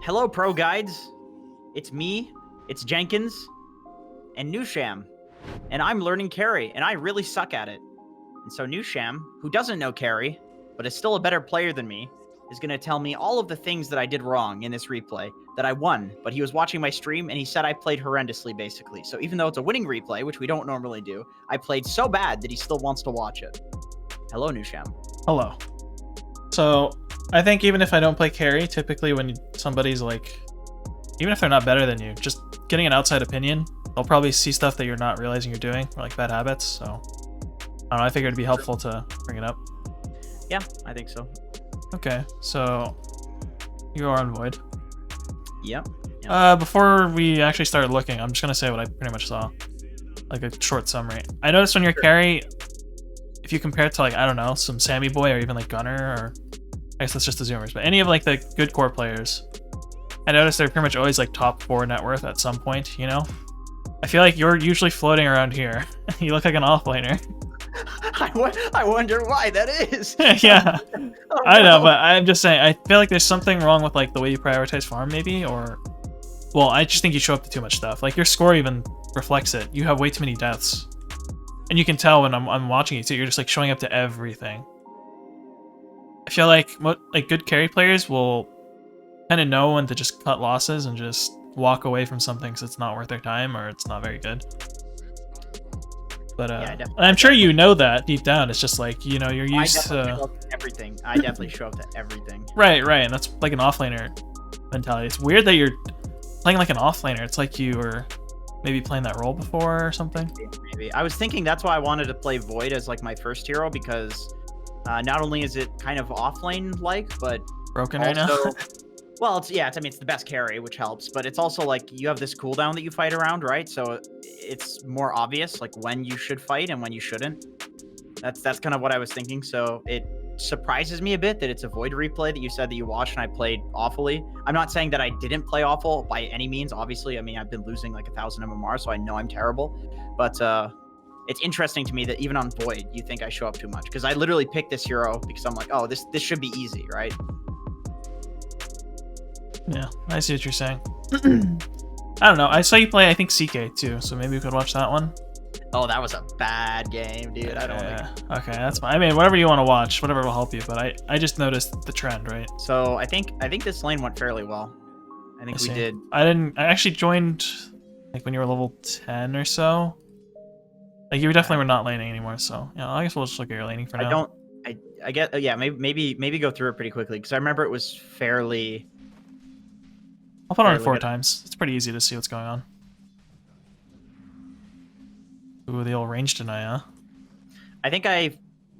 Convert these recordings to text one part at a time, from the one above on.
Hello, Proguides. It's me, it's Jenkins, and Newsham. And I'm learning carry, and I really suck at it. And so Newsham, who doesn't know carry, but is still a better player than me, is going to tell me all of the things that I did wrong in this replay, that I won, but he was watching my stream, and he said I played horrendously, basically. So even though it's a winning replay, which we don't normally do, I played so bad that he still wants to watch it. Hello, Newsham. Hello. So, I think even if I don't play carry, typically when somebody's like, even if they're not better than you, just getting an outside opinion, they'll probably see stuff that you're not realizing you're doing, or like bad habits, so I don't know, I figured it'd be helpful to bring it up. Yeah, I think so. Okay, so you are on Void. Yep. Before we actually start looking, I'm just gonna say what I pretty much saw. Like a short summary. I noticed when you're carry, if you compare it to like, I don't know, some Sammy Boy or even like Gunner, or I guess that's just the Zoomers, but any of like the good core players, I noticed they're pretty much always like top 4 net worth at some point, you know? I feel like you're usually floating around here. You look like an offlaner. I wonder why that is. Yeah, Oh, I know, no. but I'm just saying, I feel like there's something wrong with like the way you prioritize farm maybe, or, well, I just think you show up to too much stuff. Like your score even reflects it. You have way too many deaths. And you can tell when I'm watching you too, you're just like showing up to everything. I feel like good carry players will kind of know when to just cut losses and just walk away from something because it's not worth their time or it's not very good. But Yeah, and I'm sure you know that deep down. It's just like, you know, you're used show to up to everything. I definitely show up to everything. right, and that's like an offlaner mentality. It's weird that you're playing like an offlaner. It's like you were maybe playing that role before or something. Maybe. I was thinking that's why I wanted to play Void as like my first hero, because not only is it kind of offlane like, but Broken also, right now. well, it's I mean, it's the best carry, which helps, but it's also like you have this cooldown that you fight around, right? So it's more obvious like when you should fight and when you shouldn't. That's kind of what I was thinking. So it surprises me a bit that it's a Void replay that you said that you watched and I played awfully. I'm not saying that I didn't play awful by any means. Obviously, I mean, I've been losing like 1,000 MMR, so I know I'm terrible. But it's interesting to me that even on Void, you think I show up too much, because I literally picked this hero because I'm like, oh, this should be easy, right? Yeah, I see what you're saying. I don't know. I saw you play, I think, CK too, so maybe we could watch that one. Oh, that was a bad game, dude. I don't think. Okay, that's fine. I mean, whatever you want to watch, whatever will help you. But I just noticed the trend, right? So I think this lane went fairly well. I think we did. I actually joined like when you were level 10 or so. Like you definitely were not laning anymore. So yeah, I guess we'll just look at your laning for now. I get. Yeah, maybe go through it pretty quickly, because I remember it was fairly. I'll put on it 4 times. It's pretty easy to see what's going on. Ooh, the old range deny, huh? I think I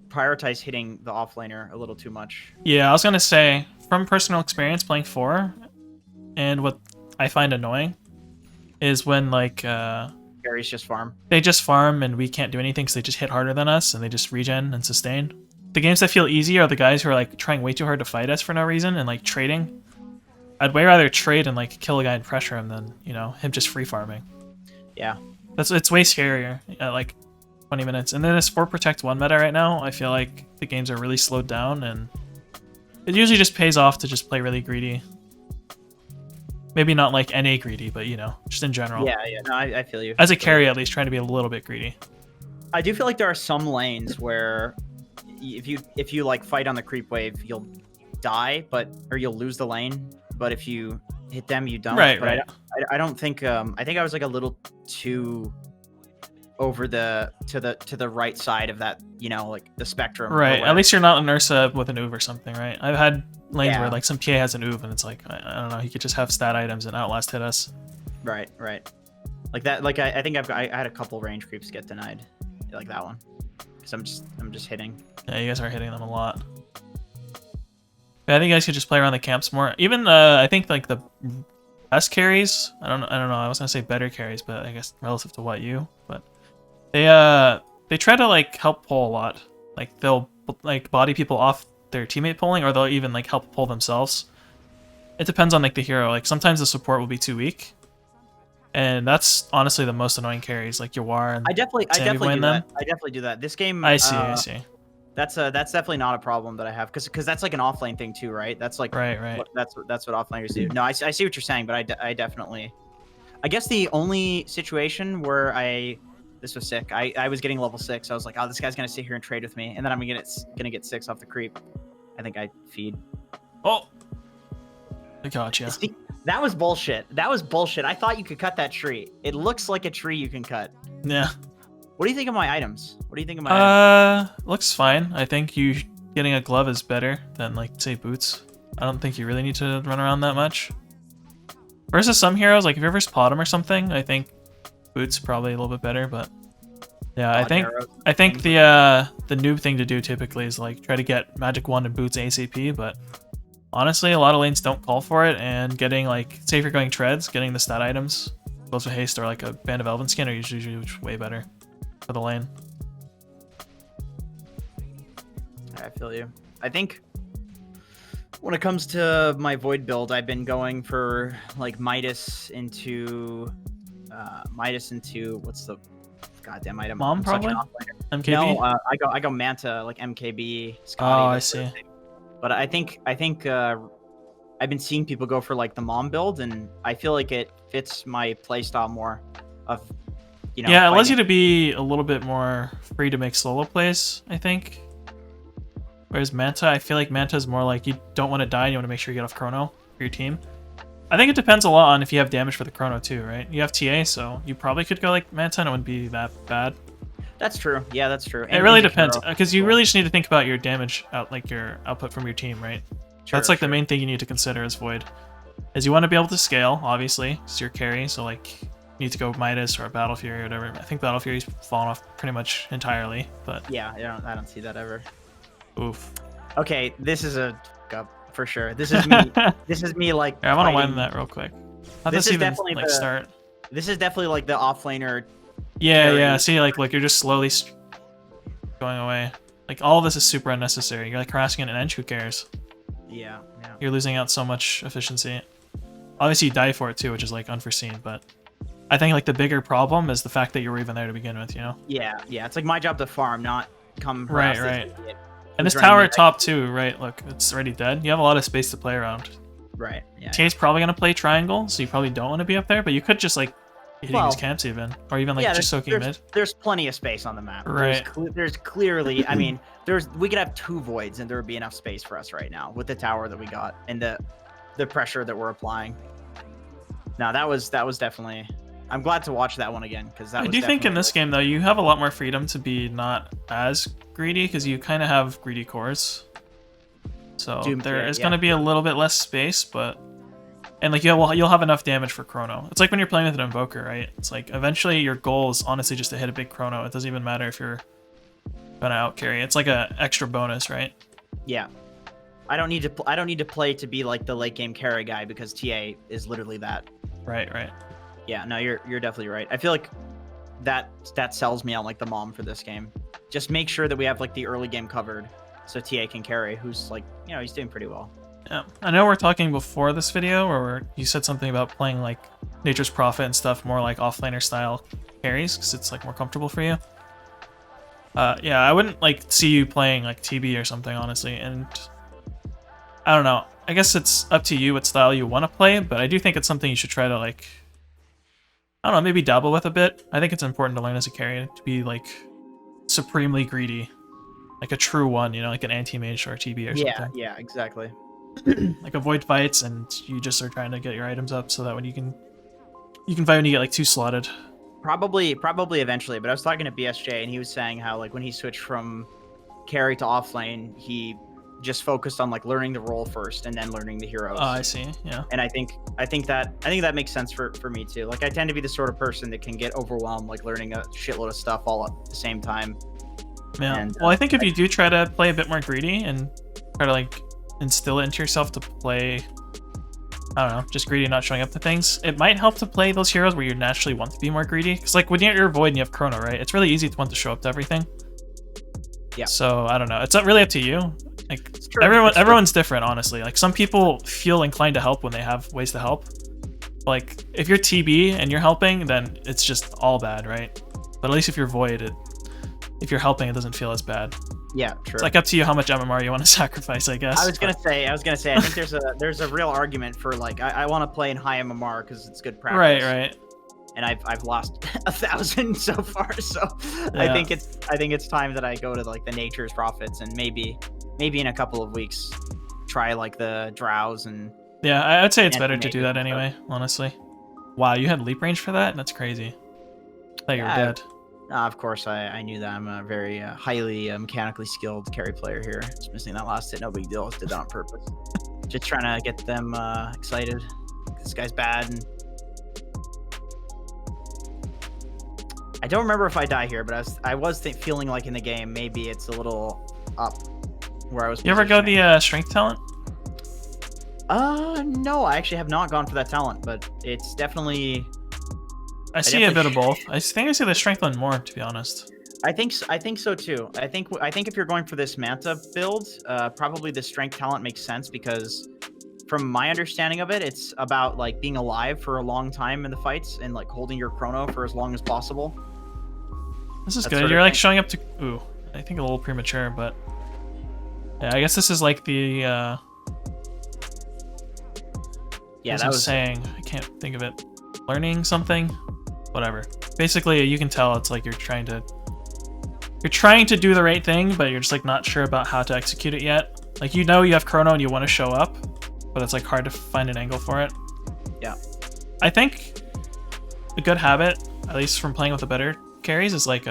prioritize hitting the offlaner a little too much. Yeah, I was gonna say, from personal experience playing 4, and what I find annoying is when like Carries just farm. they just farm and we can't do anything because they just hit harder than us and they just regen and sustain. The games that feel easy are the guys who are like trying way too hard to fight us for no reason and like trading. I'd way rather trade and like kill a guy and pressure him than, you know, him just free farming. Yeah. It's way scarier at like 20 minutes. And then this 4 protect 1 meta right now, I feel like the games are really slowed down and it usually just pays off to just play really greedy. Maybe not like NA greedy, but you know, just in general. Yeah, no, I feel you. As a carry, at least, trying to be a little bit greedy. I do feel like there are some lanes where if you like fight on the creep wave, you'll die, or you'll lose the lane. But if you hit them, you don't. Right, but right. I don't think. I think I was like a little too over to the right side of that. You know, like the spectrum. Right. At least you're not an Ursa with an Uv or something, right? I've had lanes where like some PA has an Uv and it's like I don't know. He could just have stat items and outlast hit us. Right. Like that. Like I think I had a couple range creeps get denied, like that one, because I'm just hitting. Yeah, you guys are hitting them a lot. I think you guys could just play around the camps more. Even I think like the best carries. I don't know. I was gonna say better carries, but I guess relative to what you. But they try to like help pull a lot. Like they'll like body people off their teammate pulling, or they'll even like help pull themselves. It depends on like the hero. Like sometimes the support will be too weak, and that's honestly the most annoying carries. Like your War and I definitely do them. that. I definitely do that. This game. I see. That's definitely not a problem that I have because that's like an offlane thing too, right? That's like Right. that's what offlaners do. No, I see what you're saying, but I definitely. I guess the only situation where this was sick. I was getting level 6. I was like, oh, this guy's gonna sit here and trade with me, and then I'm gonna get 6 off the creep. I think I feed. Oh, I gotcha. See, that was bullshit. That was bullshit. I thought you could cut that tree. It looks like a tree you can cut. Yeah. What do you think of my items? What do you think of my items? Looks fine. I think you getting a glove is better than, like, say, boots. I don't think you really need to run around that much. Versus some heroes, like if you ever spot them or something, I think boots probably a little bit better. But yeah, I think the noob thing to do typically is like try to get magic wand and boots ASAP. But honestly, a lot of lanes don't call for it, and getting like, say if you're going treads, getting the stat items, Gloves of Haste or like a Band of Elven Skin are usually way better for the lane. I feel you. I think when it comes to my Void build, I've been going for like Midas into what's the goddamn item? Mom, probably? MKB? No, I go Manta, like MKB, Scotty. Oh, I see. But I think I've been seeing people go for like the Mom build, and I feel like it fits my playstyle more. Of yeah, it allows you to be a little bit more free to make solo plays, I think. Whereas Manta, I feel like Manta is more like you don't want to die and you want to make sure you get off chrono for your team. I think it depends a lot on if you have damage for the chrono too, right? You have TA, so you probably could go like Manta and it wouldn't be that bad. That's true. Yeah, that's true. It really depends, because you really just need to think about your damage like your output from your team, right? That's like the main thing you need to consider as Void. Is you want to be able to scale, obviously, it's your carry, so like you need to go Midas or Battle Fury or whatever. I think Battle Fury's fallen off pretty much entirely, but yeah, I don't see that ever. Oof. Okay, this is a for sure. This is me. This is me like. Yeah, I want to wind that real quick. How'd this even definitely like start? This is definitely like the offlaner. Yeah. See, like you're just slowly going away. Like all of this is super unnecessary. You're like harassing an Ench. Who cares? Yeah. You're losing out so much efficiency. Obviously, you die for it too, which is like unforeseen. But I think like the bigger problem is the fact that you were even there to begin with. You know? Yeah. It's like my job to farm, not come. Right. And this tower at top too, right? Look, it's already dead. You have a lot of space to play around. Right. Yeah. TA's probably gonna play triangle, so you probably don't want to be up there. But you could just like be hitting these camps even, or even like just soaking mid. There's plenty of space on the map. Right. There's clearly. I mean, we could have 2 voids, and there would be enough space for us right now with the tower that we got and the pressure that we're applying. Now that was definitely. I'm glad to watch that one again because that. I do think in this game though, you have a lot more freedom to be not as greedy because you kind of have greedy cores. So there is going to be a little bit less space, but and like you'll have enough damage for chrono. It's like when you're playing with an invoker, right? It's like eventually your goal is honestly just to hit a big chrono. It doesn't even matter if you're gonna out carry. It's like a extra bonus, right? Yeah. I don't need to play to be like the late game carry guy because TA is literally that. Right. Yeah, no, you're definitely right. I feel like that sells me on like the Mom for this game. Just make sure that we have like the early game covered, so TA can carry. Who's like, he's doing pretty well. Yeah, I know we're talking before this video, where you said something about playing like Nature's Prophet and stuff, more like offlaner style carries, because it's like more comfortable for you. Yeah, I wouldn't like see you playing like TB or something, honestly. And I don't know. I guess it's up to you what style you want to play, but I do think it's something you should try to like. I don't know, maybe dabble with a bit. I think it's important to learn as a carry to be like supremely greedy, like a true one, like an anti-mage or a TB or something. Yeah, exactly. Like avoid fights, and you just are trying to get your items up so that when you can fight when you get like 2 slotted. Probably eventually. But I was talking to BSJ, and he was saying how like when he switched from carry to offlane, he just focused on like learning the role first and then learning the heroes. Oh, I see. Yeah. And I think that makes sense for me too. Like I tend to be the sort of person that can get overwhelmed like learning a shitload of stuff all at the same time. Yeah. And, well, I think if you do try to play a bit more greedy and try to like instill it into yourself to play, I don't know, just greedy and not showing up to things, it might help to play those heroes where you naturally want to be more greedy. Because like when you're Void and you have Chrono, right? It's really easy to want to show up to everything. Yeah. So I don't know. It's not really up to you. Like everyone's different, honestly. Like some people feel inclined to help when they have ways to help. Like if you're TB and you're helping, then it's just all bad, right? But at least if you're Void, if you're helping, it doesn't feel as bad. Yeah, true. It's like up to you how much MMR you want to sacrifice, I guess. I was gonna say. I think there's a real argument for like I want to play in high MMR because it's good practice. Right. And I've lost 1,000 so far, so Yeah. I think it's time that I go to like the nature's prophets and maybe in a couple of weeks try like the drows and. Yeah, I would say it's better to do that anyway, honestly. Wow, you had leap range for that? That's crazy. I thought you were dead. Of course, I knew that. I'm a very highly mechanically skilled carry player here. Just missing that last hit, no big deal. Just did that on purpose. Just trying to get them excited. This guy's bad. And I don't remember if I die here, but I was feeling like in the game maybe it's a little up where I was. You ever go the strength talent? No, I actually have not gone for that talent, but it's definitely. I see a bit of both. I think I see the strength one more, to be honest. I think so too. I think if you're going for this Manta build, probably the strength talent makes sense because, from my understanding of it, it's about like being alive for a long time in the fights and like holding your chrono for as long as possible. This is good. You're like showing up to. Ooh, I think a little premature, but yeah, I guess this is like the. Yeah, that was saying. I can't think of it. Learning something, whatever. Basically, you can tell it's like you're trying to do the right thing, but you're just like not sure about how to execute it yet. Like you have chrono and you want to show up, but it's like hard to find an angle for it. Yeah. I think a good habit, at least from playing with the better carries, is like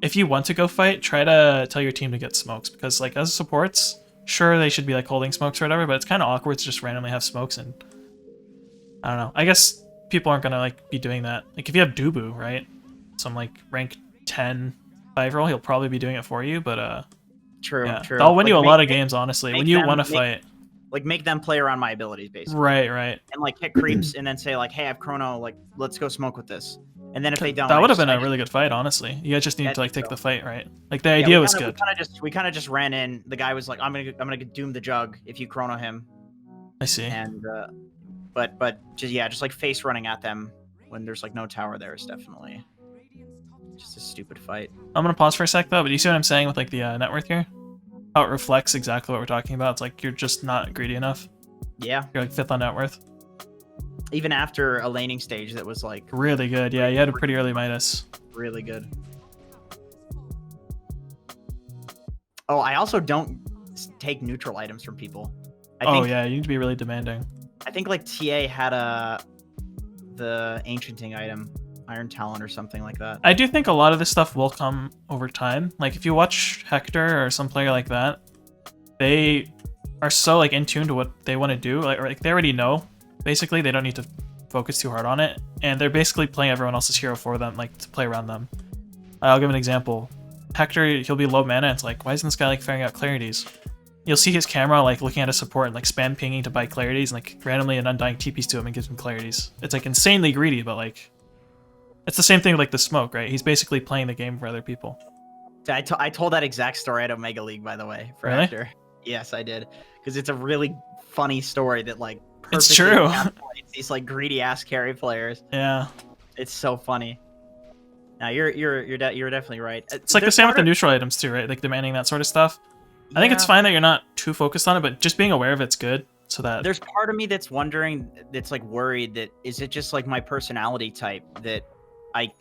if you want to go fight, try to tell your team to get smokes because like as supports. Sure, they should be like holding smokes or whatever, but it's kind of awkward to just randomly have smokes and I don't know. I guess people aren't gonna like be doing that. Like if you have Dubu, right? Some like rank 10 5-roll, he'll probably be doing it for you, but true. They'll win you a lot of games, honestly, when you want to fight. Like make them play around my abilities, basically. Right. And like hit creeps and then say like, hey, I have chrono, like let's go smoke with this. And then if they don't, that would have been a really good fight, honestly. You guys just need to like take the fight, right? Like the idea was good. We kind of just ran in. The guy was like, I'm gonna doom the jug if you chrono him. I see. And but just like face running at them when there's like no tower there is definitely just a stupid fight. I'm gonna pause for a sec though, but do you see what I'm saying with like the net worth here? How it reflects exactly what we're talking about. It's like you're just not greedy enough. Yeah. You're like 5th on net worth. Even after a laning stage that was like really good. Yeah, you had a pretty early Midas. Really good. Oh, I also don't take neutral items from people. Yeah, you need to be really demanding. I think like TA had the ancienting item, Iron Talon or something like that. I do think a lot of this stuff will come over time. Like if you watch Hector or some player like that, they are so like in tune to what they want to do. Like they already know. Basically, they don't need to focus too hard on it, and they're basically playing everyone else's hero for them, like to play around them. I'll give an example. Hector, he'll be low mana. It's like, why isn't this guy like figuring out clarities? You'll see his camera like looking at his support and like spam pinging to buy clarities, and like randomly an Undying TPs to him and gives him clarities. It's like insanely greedy, but like it's the same thing with like the smoke, right? He's basically playing the game for other people. I told that exact story at Omega League, by the way, for really? Hector. Yes, I did, because it's a really funny story that like. It's true. These like greedy ass carry players. Yeah. It's so funny. Now you're definitely right. It's like the same with the neutral items too, right? Like demanding that sort of stuff. Yeah. I think it's fine that you're not too focused on it, but just being aware of it's good. So that there's part of me that's wondering, that's like worried that is it just like my personality type that I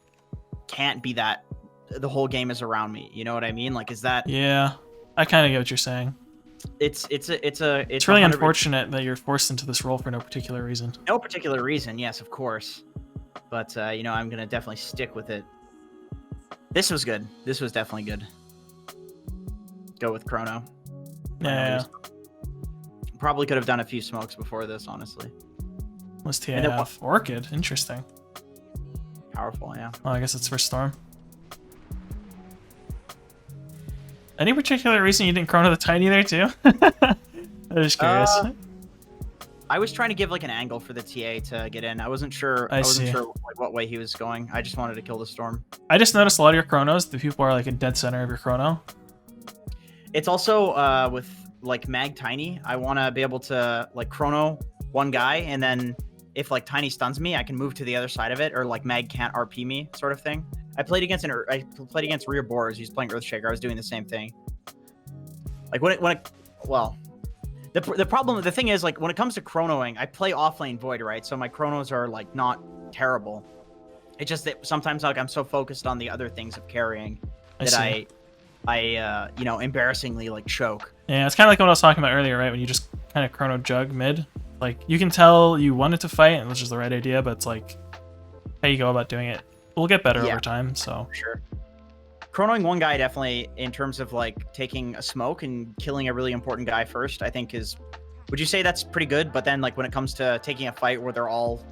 can't be that the whole game is around me. You know what I mean? Like is that? Yeah, I kind of get what you're saying. It's really unfortunate that you're forced into this role for no particular reason. No particular reason, yes, of course. But you know, I'm gonna definitely stick with it. This was good. This was definitely good. Go with chrono. Yeah. Probably could have done a few smokes before this, honestly. What's TAF? Orchid. Interesting. Powerful, yeah. Oh, I guess it's for Storm. Any particular reason you didn't chrono the Tiny there too? I'm just curious. I was trying to give like an angle for the TA to get in. I wasn't sure. I wasn't sure like, what way he was going. I just wanted to kill the Storm. I just noticed a lot of your chronos, the people are like in dead center of your chrono. It's also with like Mag Tiny. I want to be able to like chrono one guy, and then if like Tiny stuns me, I can move to the other side of it, or like Mag can't RP me, sort of thing. I played against Rear Boars. He's playing Earthshaker. I was doing the same thing. Like the thing is, like, when it comes to chronoing, I play offlane Void, right? So my chronos are like not terrible. It's just that sometimes, like, I'm so focused on the other things of carrying that I you know, embarrassingly like choke. Yeah, it's kind of like what I was talking about earlier, right? When you just kind of chrono jug mid, like you can tell you wanted to fight, which is the right idea, but it's like how you go about doing it. We'll get better over time. So for sure. Chronoing one guy definitely, in terms of like taking a smoke and killing a really important guy first, I think is. Would you say that's pretty good? But then, like, when it comes to taking a fight where they're all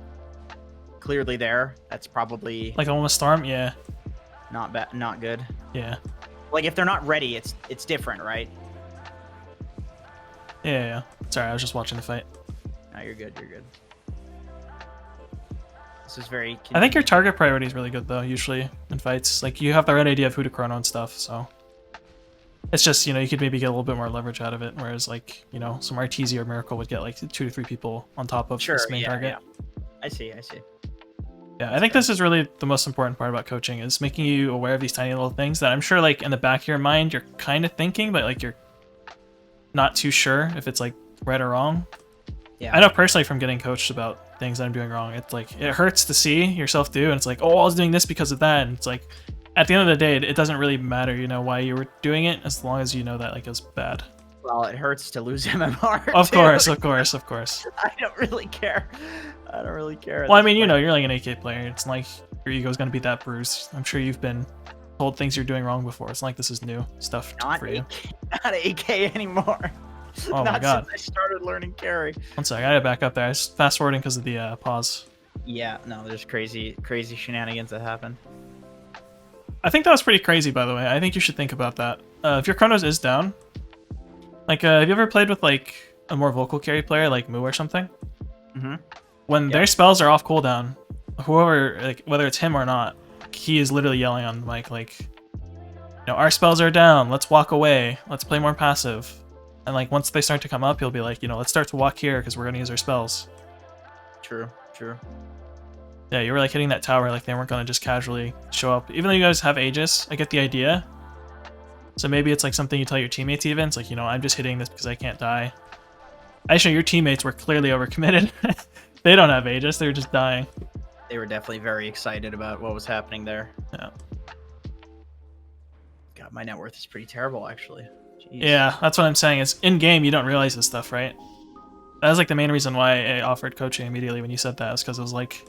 clearly there, that's probably like almost storm. Yeah. Not bad. Not good. Yeah. Like, if they're not ready, it's different, right? Yeah. Sorry, I was just watching the fight. No, you're good. You're good. This is very. I think your target priority is really good though. Usually in fights, like you have the right idea of who to chrono and stuff. So it's just, you know, you could maybe get a little bit more leverage out of it. Whereas, like, you know, some RTZ or Miracle would get like 2 to 3 people on top of this main target. Yeah. I see. Yeah, I think this is really the most important part about coaching, is making you aware of these tiny little things that I'm sure, like, in the back of your mind you're kind of thinking, but like you're not too sure if it's like right or wrong. Yeah. I know personally from getting coached about things that I'm doing wrong, it's like it hurts to see yourself do, and it's like, oh, I was doing this because of that, and it's like at the end of the day it doesn't really matter, you know, why you were doing it, as long as you know that like it was bad. Well, it hurts to lose MMR. Of too. course. I don't really care. Well, I mean, you know, you're like an AK player. It's not like your ego's gonna be that bruised. I'm sure you've been told things you're doing wrong before. It's not like this is new stuff for you. Not AK anymore. Oh my god. Since I started learning carry. One sec, I gotta back up there. I was fast forwarding because of the pause. Yeah, no, there's crazy shenanigans that happen. I think that was pretty crazy, by the way. I think you should think about that. If your chronos is down, like, have you ever played with like a more vocal carry player like Moo or something? Mm-hmm. When their spells are off cooldown, whoever, like, whether it's him or not, he is literally yelling on the mic like, you know, our spells are down, let's walk away, let's play more passive. And like once they start to come up, he'll be like, you know, let's start to walk here because we're gonna use our spells. True. Yeah, you were like hitting that tower, like they weren't gonna just casually show up. Even though you guys have Aegis, I get the idea. So maybe it's like something you tell your teammates even. It's like, you know, I'm just hitting this because I can't die. Actually, your teammates were clearly overcommitted. They don't have Aegis, they're just dying. They were definitely very excited about what was happening there. Yeah. God, my net worth is pretty terrible, actually. Jeez. Yeah, that's what I'm saying. It's in game, you don't realize this stuff, right? That was like the main reason why I offered coaching immediately when you said that, is because it was like,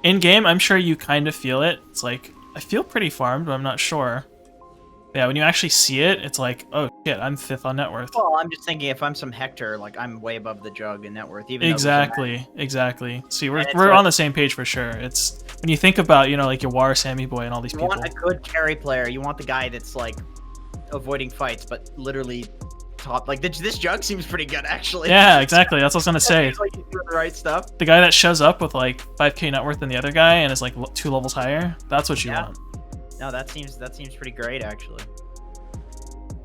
in game, I'm sure you kind of feel it. It's like, I feel pretty farmed, but I'm not sure. Yeah, when you actually see it, it's like, oh shit, I'm 5th on net worth. Well, I'm just thinking, if I'm some Hector, like, I'm way above the jug in net worth. Even exactly. See, we're on the same page for sure. It's when you think about, you know, like your War, Sammy Boy, and all these people. You want a good carry player. You want the guy that's like avoiding fights, but literally top. Like, this jug seems pretty good, actually. Yeah, exactly. That's what I was gonna say. Seems like he's doing the right stuff. The guy that shows up with like 5k net worth than the other guy and is like 2 levels higher. That's what you want. No, that seems pretty great, actually.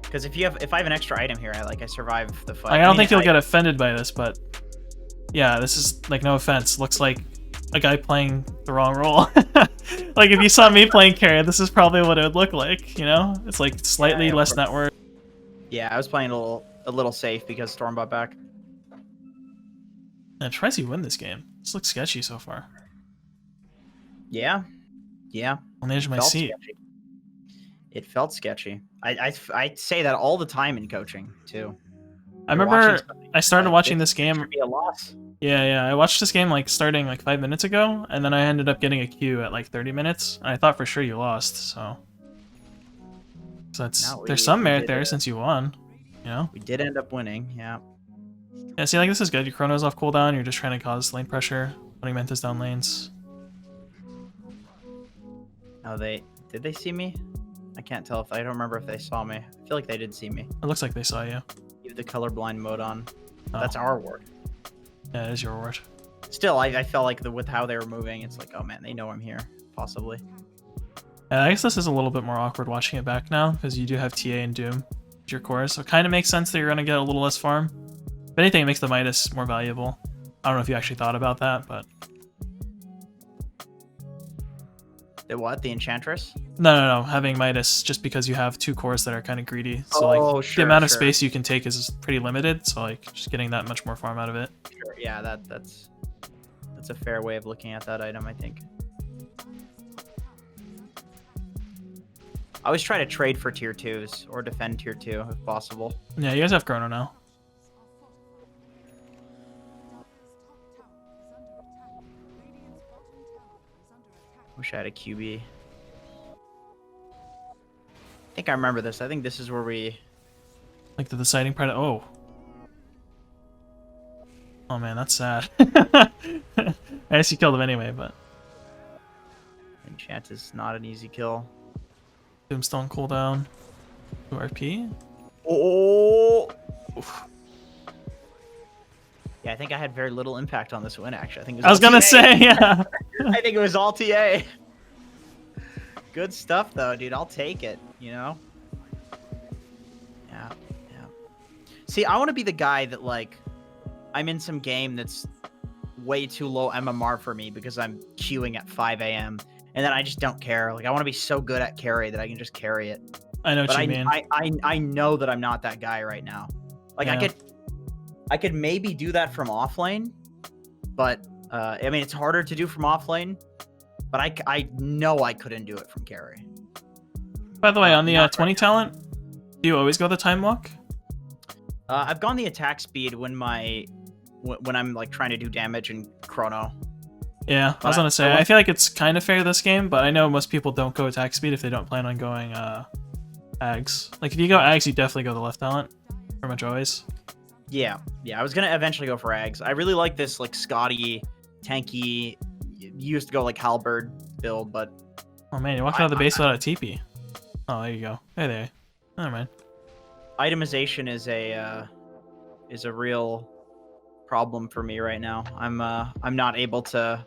Because if I have an extra item here, I survive the fight. Like, I don't think you'll get offended by this, but yeah, this is like, no offense, looks like a guy playing the wrong role. Like, if you saw me playing carry, this is probably what it would look like. You know, it's like slightly less net worth. Yeah, I was playing a little safe because Storm bought back. And tries to win this game. This looks sketchy so far. Yeah. On the edge of my seat. Sketchy. It felt sketchy. I say that all the time in coaching too. I remember I started watching this game. Should be a loss. Yeah. I watched this game like starting like 5 minutes ago, and then I ended up getting a queue at like 30 minutes. And I thought for sure you lost. So there's some merit there since you won. You know. We did end up winning. Yeah. Yeah. See, like, this is good. Your chrono's off cooldown. You're just trying to cause lane pressure, putting Mentas down lanes. Oh, did they see me? I can't tell I don't remember if they saw me. I feel like they did see me. It looks like they saw you. Leave the colorblind mode on. Oh. That's our ward. Yeah, it is your ward. Still, I felt like with how they were moving, it's like, oh man, they know I'm here, possibly. I guess this is a little bit more awkward watching it back now, because you do have TA and Doom as your cores, so it kind of makes sense that you're going to get a little less farm. If anything, it makes the Midas more valuable. I don't know if you actually thought about that, but... The what? The Enchantress? No. Having Midas just because you have 2 cores that are kind of greedy. So Oh, like sure, the amount of sure. space you can take is pretty limited. So like just getting that much more farm out of it. Sure. Yeah, that's a fair way of looking at that item, I think. I always try to trade for tier 2s or defend tier 2 if possible. Yeah, you guys have Chrono now. Wish I had a QB. I think I remember this. I think this is where we... Like the deciding part. Oh man, that's sad. I guess you killed him anyway, but Enchant is not an easy kill. Doomstone cooldown. 2 RP. Oh! Oof. Yeah, I think I had very little impact on this win, actually. I think it was I was all gonna TA. say, yeah. I think it was all TA. Good stuff, though, dude. I'll take it, you know? Yeah. See, I want to be the guy that, like, I'm in some game that's way too low MMR for me because I'm queuing at 5 a.m. and then I just don't care. Like, I want to be so good at carry that I can just carry it. I know what you mean. I know that I'm not that guy right now. Like, Yeah. I could maybe do that from offlane, but I mean, it's harder to do from offlane, but I know I couldn't do it from carry. By the way, on the Not 20 talent, do you always go the time walk? I've gone the attack speed when I'm like trying to do damage in chrono. Yeah, I was gonna say, I feel like it's kind of fair this game, but I know most people don't go attack speed if they don't plan on going Ags. Like, if you go Ags, you definitely go the left talent. Pretty much always. Yeah, I was gonna eventually go for Ags. I really like this like Scotty, tanky. You used to go like Halberd build, but Oh man, you walked out of the base without a TP. Oh, there you go. Hey there. Never mind. itemization is a real problem for me right now. I'm not able to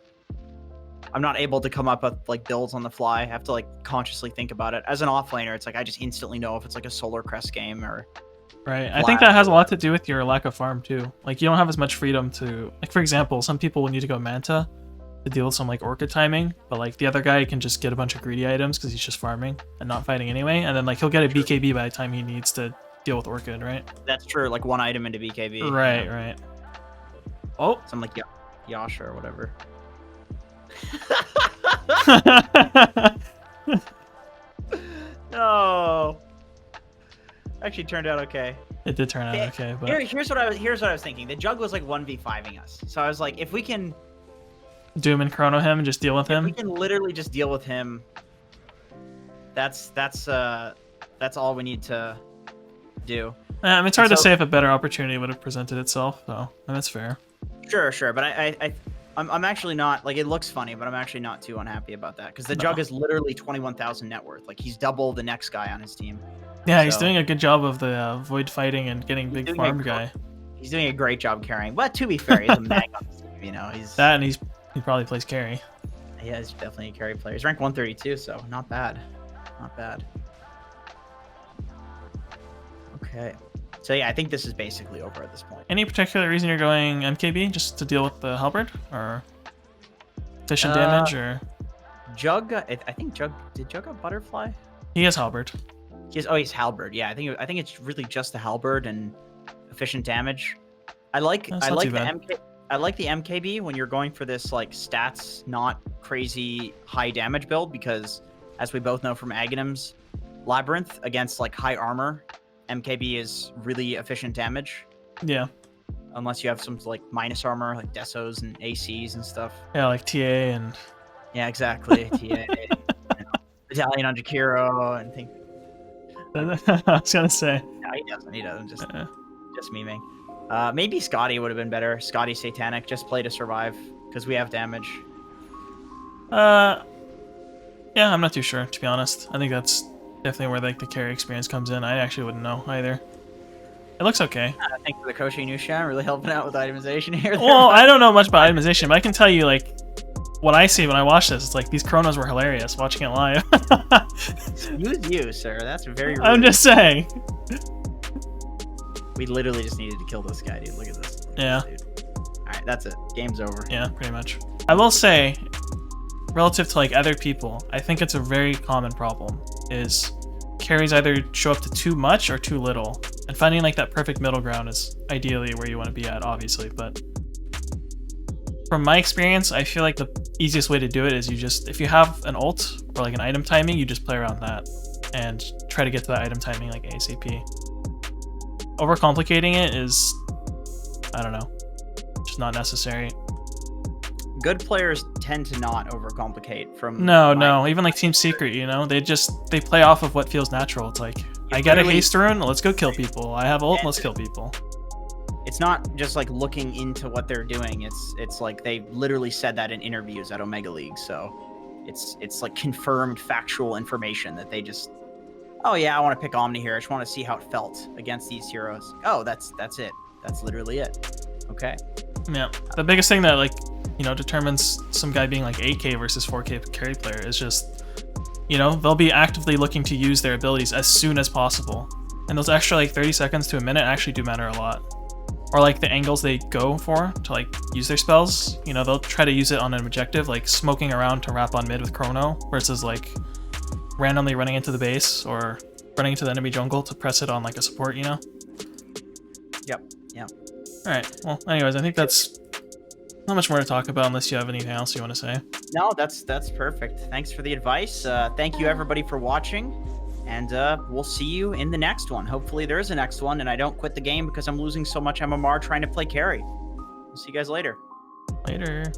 come up with like builds on the fly. I have to like consciously think about it. As an offlaner, it's like I just instantly know if it's like a solar crest game or Right. I think that has a lot to do with your lack of farm too. Like, you don't have as much freedom to, like, for example, some people will need to go Manta to deal with some like Orchid timing, but like the other guy can just get a bunch of greedy items because he's just farming and not fighting anyway, and then like he'll get a BKB by the time he needs to deal with Orchid, right? That's true. Like one item into BKB. Right, Yeah. right. Oh. Some like Yasha or whatever. No. Actually turned out okay. It did turn out okay, but here's what I was thinking. The jug was like 1v5ing us. So I was like, if we can Doom and Chrono him and just deal with him. we can literally just deal with him. That's all we need to do. I mean, it's hard to say if a better opportunity would have presented itself, so and that's fair. Sure, but I'm actually not, like, it looks funny, but I'm actually not too unhappy about that because the jug is literally 21,000 net worth. Like, he's double the next guy on his team. Yeah, he's doing a good job of the void fighting and getting big farm guy. He's doing a great job carrying. But to be fair, he's a mag on his team, you know. He's that, and he probably plays carry. Yeah, he's definitely a carry player. He's ranked 132, so not bad. Not bad. Okay. So yeah, I think this is basically over at this point. Any particular reason you're going MKB, just to deal with the halberd, or efficient damage, or Jug? I think Jug did Jug have butterfly? He has halberd. He's halberd. Yeah, I think it's really just the halberd and efficient damage. I like the MKB when you're going for this like stats not crazy high damage build, because as we both know from Aghanims, Labyrinth against like high armor, MKB is really efficient damage. Yeah. Unless you have some like minus armor like Desos and ACs and stuff. Yeah, like TA and yeah, exactly. TA, Battalion on Jakiro and things. I was gonna say. No, he doesn't. Just memeing. Maybe Scotty would have been better. Scotty Satanic, just play to survive, because we have damage. Yeah, I'm not too sure, to be honest. I think that's definitely where like the carry experience comes in. I actually wouldn't know either. It looks okay. Thanks for the coaching, Newsham. Really helping out with itemization here. Well, I don't know much about itemization, but I can tell you like what I see when I watch this. It's like these chronos were hilarious watching it live. Use you, sir. That's very rude. I'm just saying. We literally just needed to kill this guy, dude. Look at this. Yeah. All right, that's it. Game's over. Yeah, pretty much. I will say, relative to like other people, I think it's a very common problem. Is carries either show up to too much or too little, and finding like that perfect middle ground is ideally where you want to be at, obviously. But from my experience, I feel like the easiest way to do it is you just, if you have an ult or like an item timing, you just play around that and try to get to that item timing like ASAP. Overcomplicating it is, I don't know, just not necessary. Good players tend to not overcomplicate. From No, even like Team Secret, you know, they play off of what feels natural. It's like, I got a haste rune, let's go kill people. I have ult, let's kill people. It's not just like looking into what they're doing. It's like they literally said that in interviews at Omega League. So it's like confirmed factual information that they just, oh yeah, I want to pick Omni here. I just want to see how it felt against these heroes. Oh, that's it. That's literally it. Okay. Yeah. The biggest thing that like, you know, determines some guy being like 8K versus 4K carry player is just, you know, they'll be actively looking to use their abilities as soon as possible. And those extra like 30 seconds to a minute actually do matter a lot. Or like the angles they go for to like use their spells, you know, they'll try to use it on an objective, like smoking around to wrap on mid with Chrono, versus like randomly running into the base or running into the enemy jungle to press it on like a support, you know? Yep. Alright, well, anyways, I think that's not much more to talk about unless you have anything else you want to say. No, that's perfect. Thanks for the advice. Thank you everybody for watching. And we'll see you in the next one. Hopefully there is a next one and I don't quit the game because I'm losing so much MMR trying to play carry. We'll see you guys later. Later.